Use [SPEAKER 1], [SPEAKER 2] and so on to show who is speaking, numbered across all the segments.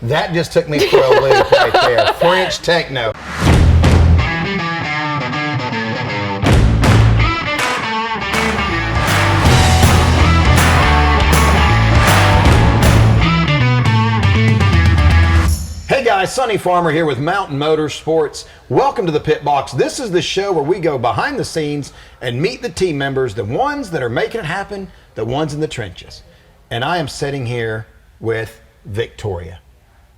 [SPEAKER 1] That just took me for a loop right there. French techno. Hey guys, Sonny Farmer here with Mountain Motorsports. Welcome to the Pit Box. This is the show where we go behind the scenes and meet the team members, the ones that are making it happen, the ones in the trenches. And I am sitting here with Victoria.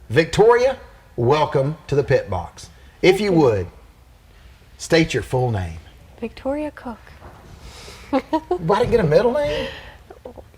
[SPEAKER 1] Victoria, welcome to the Pit Box. If you would, state your full name.
[SPEAKER 2] Victoria Cook.
[SPEAKER 1] Why didn't get a middle name?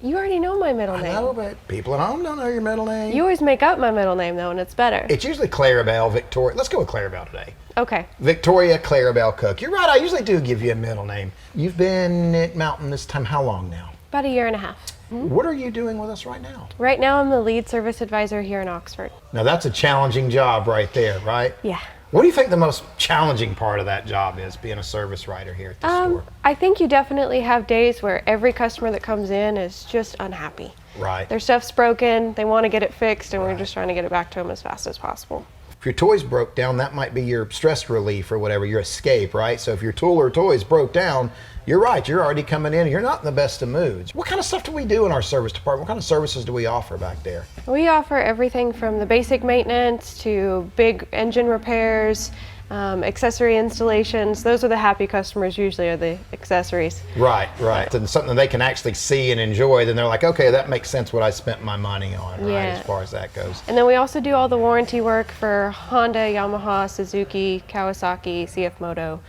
[SPEAKER 2] You already know my middle name.
[SPEAKER 1] I know, but people at home don't know your middle name.
[SPEAKER 2] You always make up my middle name, though, and it's better.
[SPEAKER 1] It's usually Clarabelle, Victoria. Let's go with Clarabelle today.
[SPEAKER 2] Okay.
[SPEAKER 1] Victoria Clarabelle Cook. You're right, I usually do give you a middle name. You've been at Mountain this time, how long now?
[SPEAKER 2] About a year and a half.
[SPEAKER 1] What are you doing with us right now?
[SPEAKER 2] Right now, I'm the lead service advisor here in Oxford.
[SPEAKER 1] Now that's a challenging job right there, right?
[SPEAKER 2] Yeah.
[SPEAKER 1] What do you think the most challenging part of that job is, being a service writer here at the store?
[SPEAKER 2] I think you definitely have days where every customer that comes in is just unhappy.
[SPEAKER 1] Right.
[SPEAKER 2] Their stuff's broken, they want to get it fixed, and we're just trying to get it back to them as fast as possible.
[SPEAKER 1] If your toys broke down, that might be your stress relief or whatever, your escape, right? So if your tool or toys broke down, you're right, you're already coming in, you're not in the best of moods. What kind of stuff do we do in our service department? What kind of services do we offer back there?
[SPEAKER 2] We offer everything from the basic maintenance to big engine repairs, accessory installations. Those are the happy customers usually, are the accessories.
[SPEAKER 1] Right, right. And something they can actually see and enjoy, then they're like, okay, that makes sense what I spent my money on, right, as far as that goes.
[SPEAKER 2] And then we also do all the warranty work for Honda, Yamaha, Suzuki, Kawasaki, CF Moto.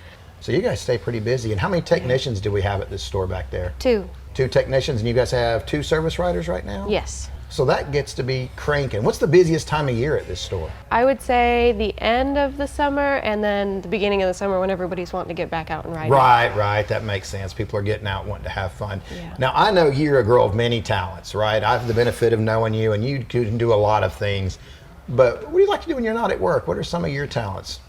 [SPEAKER 1] So you guys stay pretty busy. And how many technicians do we have at this store back there?
[SPEAKER 2] Two.
[SPEAKER 1] Two technicians, and you guys have two service writers right now?
[SPEAKER 2] Yes.
[SPEAKER 1] So that gets to be cranking. What's the busiest time of year at this store?
[SPEAKER 2] I would say the end of the summer and then the beginning of the summer when everybody's wanting to get back out and riding.
[SPEAKER 1] Right, right. That makes sense. People are getting out wanting to have fun.
[SPEAKER 2] Yeah.
[SPEAKER 1] Now, I know you're a girl of many talents, right? I have the benefit of knowing you, and you can do a lot of things. But what do you like to do when you're not at work? What are some of your talents?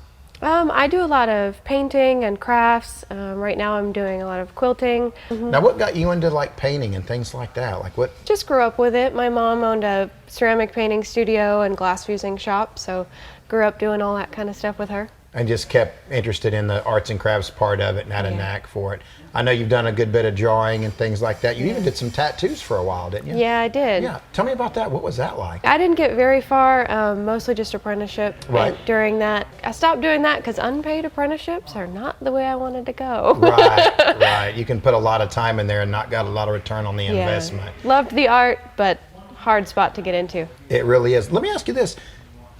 [SPEAKER 2] I do a lot of painting and crafts. Right now I'm doing a lot of quilting.
[SPEAKER 1] Now, what got you into like painting and things like that? Like what?
[SPEAKER 2] Just grew up with it. My mom owned a ceramic painting studio and glass fusing shop, so grew up doing all that kind of stuff with her.
[SPEAKER 1] And just kept interested in the arts and crafts part of it and had a knack for it. I know you've done a good bit of drawing and things like that. You even did some tattoos for a while, didn't you?
[SPEAKER 2] Yeah, I did.
[SPEAKER 1] Yeah. Tell me about that. What was that like?
[SPEAKER 2] I didn't get very far, mostly just apprenticeship.
[SPEAKER 1] Right.
[SPEAKER 2] And during that, I stopped doing that because unpaid apprenticeships are not the way I wanted to go.
[SPEAKER 1] Right, right. You can put a lot of time in there and not got a lot of return on the investment.
[SPEAKER 2] Loved the art, but hard spot to get into.
[SPEAKER 1] It really is. Let me ask you this.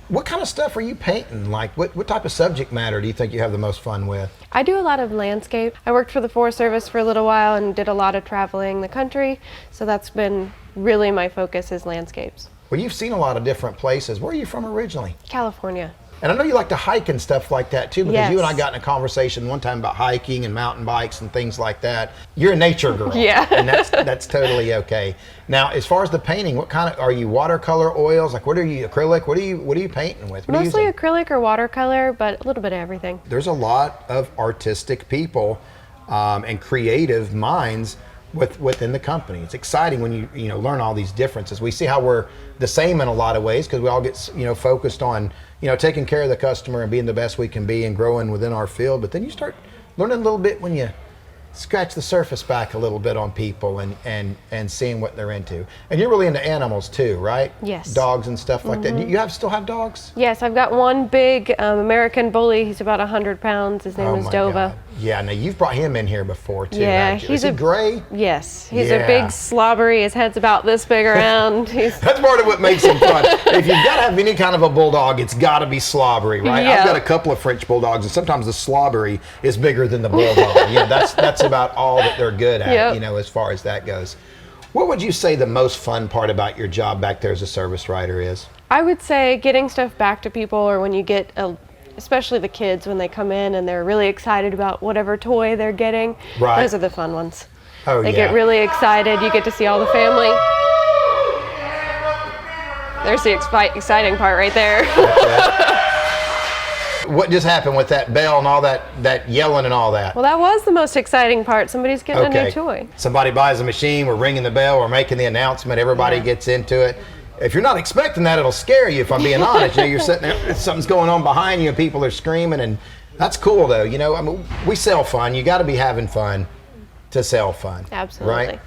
[SPEAKER 1] What kind of stuff are you painting? Like, what type of subject matter do you think you have the most fun with?
[SPEAKER 2] I do a lot of landscape. I worked for the Forest Service for a little while and did a lot of traveling the country, so that's been really my focus, is landscapes.
[SPEAKER 1] Well, you've seen a lot of different places. Where are you from originally?
[SPEAKER 2] California.
[SPEAKER 1] And I know you like to hike and stuff like that too, because you and I
[SPEAKER 2] Yes.
[SPEAKER 1] got in a conversation one time about hiking and mountain bikes and things like that. You're a nature girl.
[SPEAKER 2] Yeah.
[SPEAKER 1] And that's totally okay. Now, as far as the painting, what kind of, are you watercolor, oils? Like, what are you, acrylic? What are you painting with? What are you
[SPEAKER 2] Mostly
[SPEAKER 1] using?
[SPEAKER 2] acrylic or watercolor, but a little bit of everything.
[SPEAKER 1] There's a lot of artistic people and creative minds within the company. It's exciting when you learn all these differences. We see how we're the same in a lot of ways because we all get focused on taking care of the customer and being the best we can be and growing within our field. But then you start learning a little bit when you scratch the surface back a little bit on people and seeing what they're into. And you're really into animals too, right?
[SPEAKER 2] Yes.
[SPEAKER 1] Dogs and stuff like that. You still have dogs?
[SPEAKER 2] Yes, I've got one big American bully. He's about 100 pounds. His name is
[SPEAKER 1] my
[SPEAKER 2] Dova.
[SPEAKER 1] God. Yeah, now you've brought him in here before too.
[SPEAKER 2] Yeah,
[SPEAKER 1] haven't you? Is he gray?
[SPEAKER 2] Yes, he's
[SPEAKER 1] Yeah.
[SPEAKER 2] a big slobbery. His head's about this big around.
[SPEAKER 1] That's part of what makes him fun. If you've got to have any kind of a bulldog, it's got to be slobbery, right?
[SPEAKER 2] Yeah.
[SPEAKER 1] I've got a couple of French bulldogs, and sometimes the slobbery is bigger than the bulldog. That's about all that they're good at,
[SPEAKER 2] Yep.
[SPEAKER 1] as far as that goes. What would you say the most fun part about your job back there as a service writer is?
[SPEAKER 2] I would say getting stuff back to people, or when you get especially the kids, when they come in and they're really excited about whatever toy they're getting.
[SPEAKER 1] Right.
[SPEAKER 2] Those are the fun ones.
[SPEAKER 1] Oh,
[SPEAKER 2] They
[SPEAKER 1] yeah.
[SPEAKER 2] get really excited. You get to see all the family. There's the exciting part right there.
[SPEAKER 1] What just happened with that bell and all that yelling and all that?
[SPEAKER 2] Well, that was the most exciting part. Somebody's getting a new toy.
[SPEAKER 1] Somebody buys a machine, we're ringing the bell, we're making the announcement, everybody gets into it. if you're not expecting that, it'll scare you, if I'm being honest. You know, you're sitting there, something's going on behind you and people are screaming, and that's cool though. You know, I mean, we sell fun. You got to be having fun to sell fun.
[SPEAKER 2] Absolutely.
[SPEAKER 1] Right?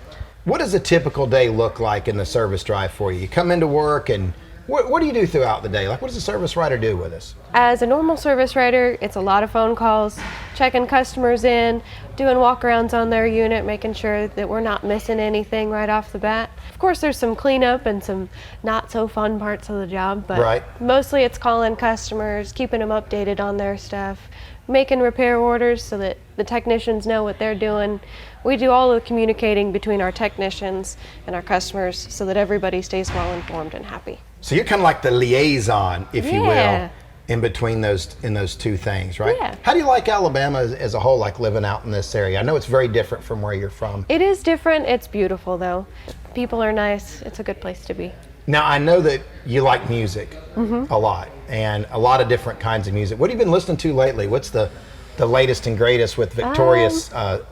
[SPEAKER 1] What does a typical day look like in the service drive for you? You come into work, and what do you do throughout the day? Like, what does a service writer do with us?
[SPEAKER 2] As a normal service writer, it's a lot of phone calls, checking customers in, doing walkarounds on their unit, making sure that we're not missing anything right off the bat. Of course, there's some cleanup and some not so fun parts of the job, but mostly it's calling customers, keeping them updated on their stuff, making repair orders so that the technicians know what they're doing. We do all the communicating between our technicians and our customers so that everybody stays well informed and happy.
[SPEAKER 1] So you're kind of like the liaison, if you will, in between those two things, right?
[SPEAKER 2] Yeah.
[SPEAKER 1] How do you like Alabama as a whole, like living out in this area? I know it's very different from where you're from.
[SPEAKER 2] It is different. It's beautiful, though. People are nice. It's a good place to be.
[SPEAKER 1] Now, I know that you like music a lot, and a lot of different kinds of music. What have you been listening to lately? What's the latest and greatest with Victoria's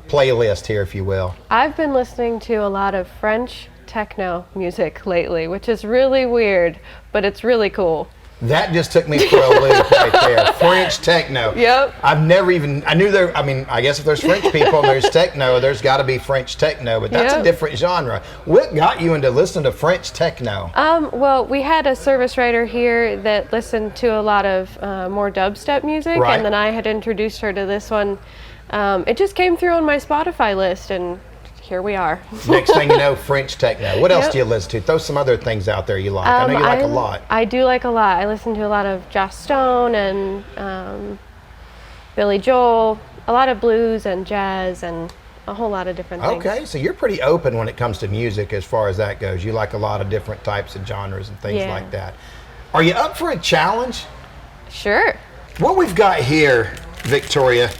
[SPEAKER 1] playlist here, if you will?
[SPEAKER 2] I've been listening to a lot of French techno music lately, which is really weird, but it's really cool.
[SPEAKER 1] That just took me for a loop right there. French techno.
[SPEAKER 2] Yep.
[SPEAKER 1] I've never even, I knew there, I mean, I guess if there's French people and there's techno, there's got to be French techno, but that's a different genre. What got you into listening to French techno?
[SPEAKER 2] Well, we had a service writer here that listened to a lot of more dubstep music, and then I had introduced her to this one. It just came through on my Spotify list, and here we are.
[SPEAKER 1] Next thing you know, French techno. What else do you listen to? Throw some other things out there you like. I know you like a lot.
[SPEAKER 2] I do like a lot. I listen to a lot of Joss Stone and Billy Joel, a lot of blues and jazz and a whole lot of different things.
[SPEAKER 1] Okay, so you're pretty open when it comes to music as far as that goes. You like a lot of different types of genres and things like that. Are you up for a challenge?
[SPEAKER 2] Sure.
[SPEAKER 1] What we've got here, Victoria,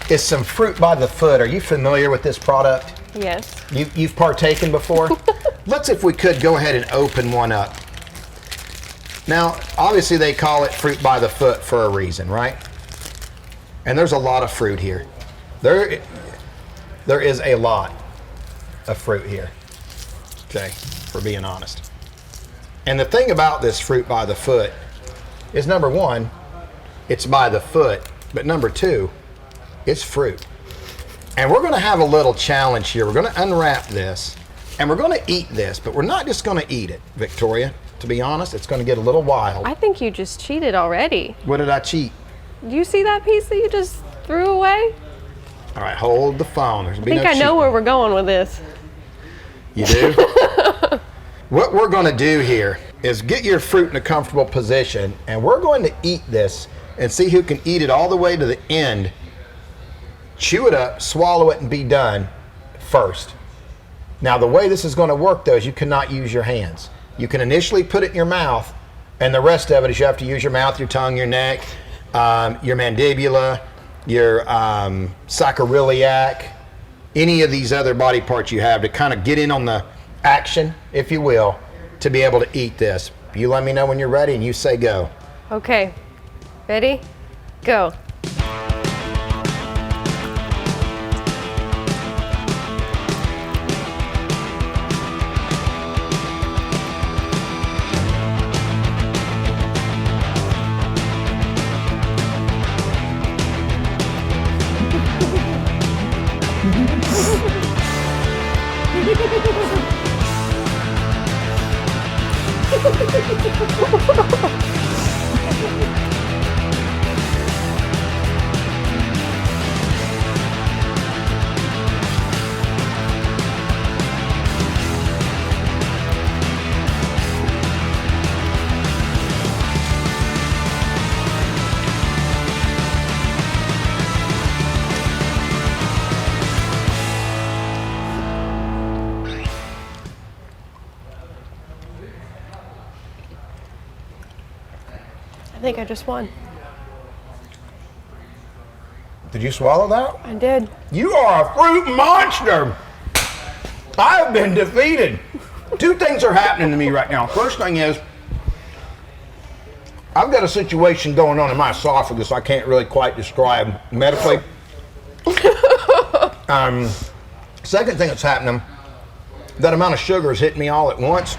[SPEAKER 1] is some fruit by the foot. Are you familiar with this product?
[SPEAKER 2] Yes.
[SPEAKER 1] You've partaken before? Let's, if we could, go ahead and open one up. Now, obviously they call it fruit by the foot for a reason, right? And there's a lot of fruit here. There is a lot of fruit here, okay, for being honest. And the thing about this fruit by the foot is, number one, it's by the foot, but number two, it's fruit. And we're gonna have a little challenge here. We're gonna unwrap this and we're gonna eat this, but we're not just gonna eat it, Victoria. To be honest, it's gonna get a little wild.
[SPEAKER 2] I think you just cheated already.
[SPEAKER 1] What did I cheat?
[SPEAKER 2] Do you see that piece that you just threw away?
[SPEAKER 1] All right, hold the phone. There's gonna be no
[SPEAKER 2] I think I know where we're going with this.
[SPEAKER 1] You do? What we're gonna do here is get your fruit in a comfortable position, and we're going to eat this and see who can eat it all the way to the end. Chew it up, swallow it, and be done first. Now, the way this is going to work, though, is you cannot use your hands. You can initially put it in your mouth, and the rest of it is you have to use your mouth, your tongue, your neck, your mandibula, your sacroiliac, any of these other body parts you have to kind of get in on the action, if you will, to be able to eat this. You let me know when you're ready, and you say go.
[SPEAKER 2] Okay. Ready? Go. I think I just won.
[SPEAKER 1] Did you swallow that?
[SPEAKER 2] I did.
[SPEAKER 1] You are a fruit monster. I have been defeated. Two things are happening to me right now. First thing is, I've got a situation going on in my esophagus I can't really quite describe medically. Second thing that's happening, that amount of sugar is hitting me all at once,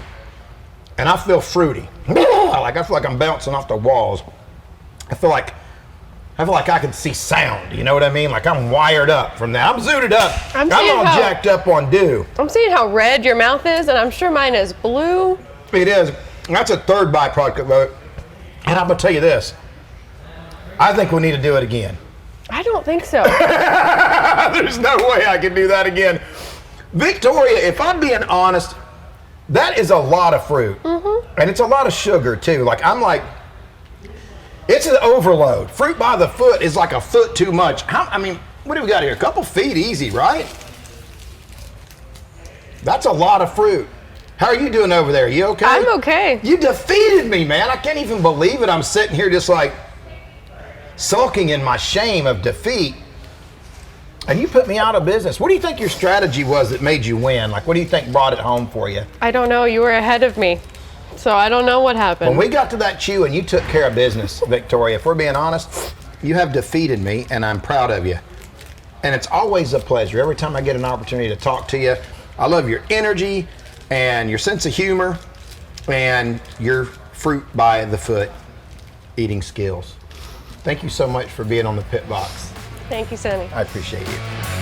[SPEAKER 1] and I feel fruity. Like I feel like I'm bouncing off the walls. I feel like I can see sound. You know what I mean? Like I'm wired up from that. I'm zooted up. I'm all jacked up on dew.
[SPEAKER 2] I'm seeing how red your mouth is, and I'm sure mine is blue.
[SPEAKER 1] It is. That's a third byproduct of it. And I'm gonna tell you this. I think we need to do it again.
[SPEAKER 2] I don't think so.
[SPEAKER 1] There's no way I can do that again. Victoria, if I'm being honest, that is a lot of fruit. And it's a lot of sugar too. Like it's an overload. Fruit by the foot is like a foot too much. I mean, what do we got here? A couple feet easy, right? That's a lot of fruit. How are you doing over there? You okay?
[SPEAKER 2] I'm okay.
[SPEAKER 1] You defeated me, man. I can't even believe it. I'm sitting here just like sulking in my shame of defeat. And you put me out of business. What do you think your strategy was that made you win? Like, what do you think brought it home for you?
[SPEAKER 2] I don't know. You were ahead of me. So I don't know what happened.
[SPEAKER 1] When we got to that chew and you took care of business, Victoria, if we're being honest, you have defeated me and I'm proud of you. And it's always a pleasure. Every time I get an opportunity to talk to you, I love your energy and your sense of humor and your fruit by the foot eating skills. Thank you so much for being on the Pit Box.
[SPEAKER 2] Thank you, Sonny.
[SPEAKER 1] I appreciate you.